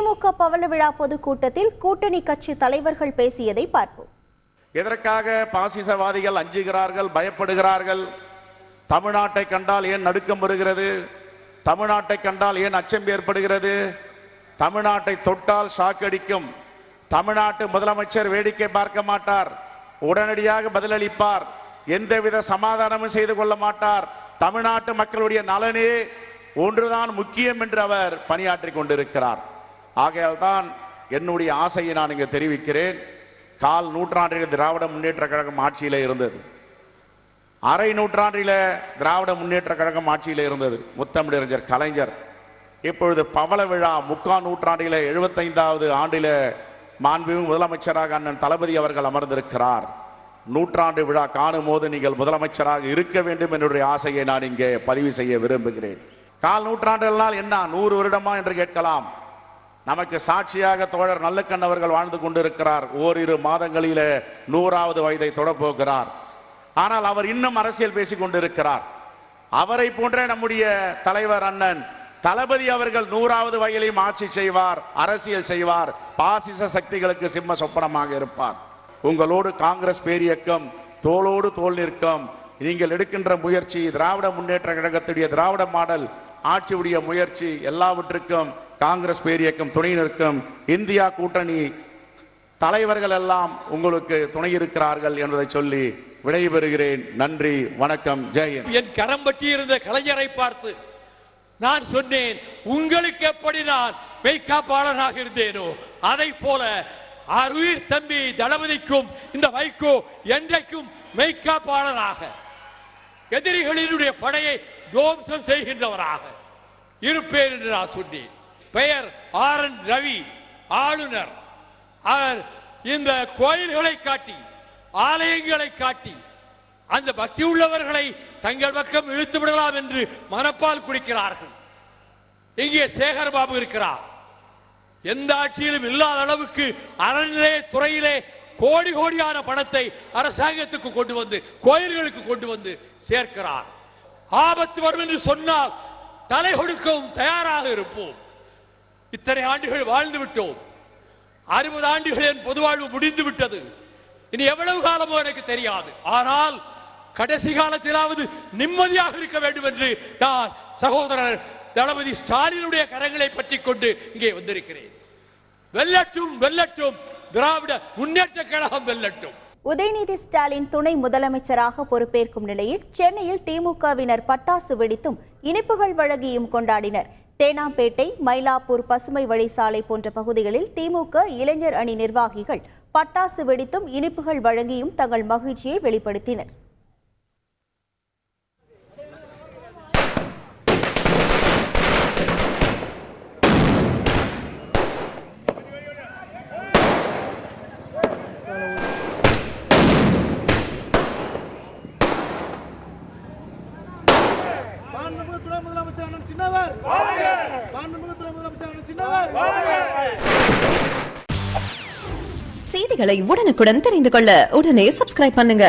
திமுக பவள விழா பொதுக்கூட்டத்தில் கூட்டணி கட்சி தலைவர்கள் பேசியதை பார்ப்போம். எதற்காக பாசிசவாதிகள் அஞ்சுகிறார்கள், பயப்படுகிறார்கள்? தமிழ்நாட்டை கண்டால் ஏன் நடுக்கம் வருகிறது? தமிழ்நாட்டை கண்டால் ஏன் அச்சம் ஏற்படுகிறது? தமிழ்நாட்டை தொட்டால் ஷாக் அடிக்கும். தமிழ்நாட்டு முதலமைச்சர் வேடிக்கை பார்க்க மாட்டார், உடனடியாக பதிலளிப்பார், எந்தவித சமாதானமும் செய்து கொள்ள மாட்டார். தமிழ்நாட்டு மக்களுடைய நலனே ஒன்றுதான் முக்கியம் என்று அவர் பணியாற்றிக் கொண்டிருக்கிறார். ஆகையால் தான் என்னுடைய ஆசையை நான் இங்கு தெரிவிக்கிறேன். கால் நூற்றாண்டில் திராவிட முன்னேற்ற கழகம் ஆட்சியிலே இருந்தது, அரை நூற்றாண்டில திராவிட முன்னேற்ற கழகம் ஆட்சியிலே இருந்தது முத்தமிழறிஞர் கலைஞர். இப்பொழுது பவள விழா முக்கால் நூற்றாண்டில 75வது ஆண்டில மாண்புமிகு முதலமைச்சராக அண்ணன் தளபதி அவர்கள் அமர்ந்திருக்கிறார். நூற்றாண்டு விழா காணும் போது நீங்கள் முதலமைச்சராக இருக்க வேண்டும் என்னுடைய ஆசையை நான் இங்கே பதிவு செய்ய விரும்புகிறேன். கால் நூற்றாண்டுகளால் என்ன 100 வருடமா என்று கேட்கலாம். நமக்கு சாட்சியாக தோழர் நல்லக்கண் அவர்கள் வாழ்ந்து கொண்டிருக்கிறார். ஓரிரு மாதங்களிலே 100வது வயதை தொடப்போகிறார். ஆனால் அவர் இன்னும் அரசியல் பேசிக் கொண்டிருக்கிறார். அவரை போன்ற நம்முடைய தலைவர் அண்ணன் தளபதி அவர்கள் 100வது வயதிலும் ஆட்சி செய்வார், அரசியல் செய்வார், பாசிச சக்திகளுக்கு சிம்ம சொப்பனமாக இருப்பார். உங்களோடு காங்கிரஸ் பேரியக்கம் தோளோடு தோள் நிற்கும். நீங்கள் எடுக்கின்ற முயற்சி, திராவிட முன்னேற்ற கழகத்துடைய திராவிட மாடல் ஆட்சியுடைய முயற்சி, எல்லாவற்றுக்கும் காங்கிரஸ் பேரியக்கம் துணை நிற்கும். இந்தியா கூட்டணி தலைவர்கள் எல்லாம் உங்களுக்கு துணை இருக்கிறார்கள் என்பதை சொல்லி விடைபெறுகிறேன். நன்றி, வணக்கம், ஜெயஹிந்த். என் கரம் பற்றி இருந்த கலைஞரை பார்த்து நான் சொன்னேன், உங்களுக்கு எப்படி நான் மெய்காப்பாளனாக இருந்தேனோ அதை போல அருயிர் தம்பி தளபதிக்கும் இந்த வைகோ என்றைக்கும் மெய்காப்பாளனாக, எதிரிகளினுடைய படையை துவம்சம் செய்கின்றவராக இருப்பேன் என்று நான் சொன்னேன். பெயர் RN ரவி, ஆளுநர். அவர் இந்த கோயில்களை காட்டி, ஆலயங்களை காட்டி அந்த பக்தி உள்ளவர்களை தங்கள் பக்கம் இழுத்து விடலாம் என்று மனப்பால் குடிக்கிறார்கள். இங்கே சேகர் பாபு இருக்கிறார். எந்த ஆட்சியிலும் இல்லாத அளவுக்கு அறநிலைய துறையிலே கோடி கோடியான பணத்தை அரசாங்கத்துக்கு கொண்டு வந்து கோயில்களுக்கு கொண்டு வந்து சேர்க்கிறார். ஆபத்து வரும் என்று சொன்னால் தலை கொடுக்கவும் தயாராக இருப்போம். இத்தனை ஆண்டுகள் வாழ்ந்து விட்டோம். 60 ஆண்டுகள் என் பொது வாழ்வு முடிந்து விட்டது. இனி எவ்வளவு காலமோ எனக்கு தெரியாது. ஆனால் கடைசி காலத்திலாவது நிம்மதியாக இருக்க வேண்டும் என்று நான் சகோதரர் தளபதி ஸ்டாலினுடைய கரங்களை பற்றிக் கொண்டு இங்கே வந்திருக்கிறேன். வெல்லட்டும், வெல்லட்டும், திராவிட முன்னேற்ற கழகம் வெல்லட்டும். உதயநிதி ஸ்டாலின் துணை முதலமைச்சராக பொறுப்பேற்கும் நிலையில் சென்னையில் திமுகவினர் பட்டாசு வெடித்தும் இனிப்புகள் வழங்கியும் கொண்டாடினர். தேனாம்பேட்டை, மயிலாப்பூர் பசுமை வழிசாலை போன்ற பகுதிகளில் திமுக இளைஞர் அணி நிர்வாகிகள் பட்டாசு வெடித்தும் இனிப்புகள் வழங்கியும் தங்கள் மகிழ்ச்சியை வெளிப்படுத்தினர். செய்திகளை உடனுக்குடன் தெரிந்து கொள்ள உடனே சப்ஸ்கிரைப் பண்ணுங்க.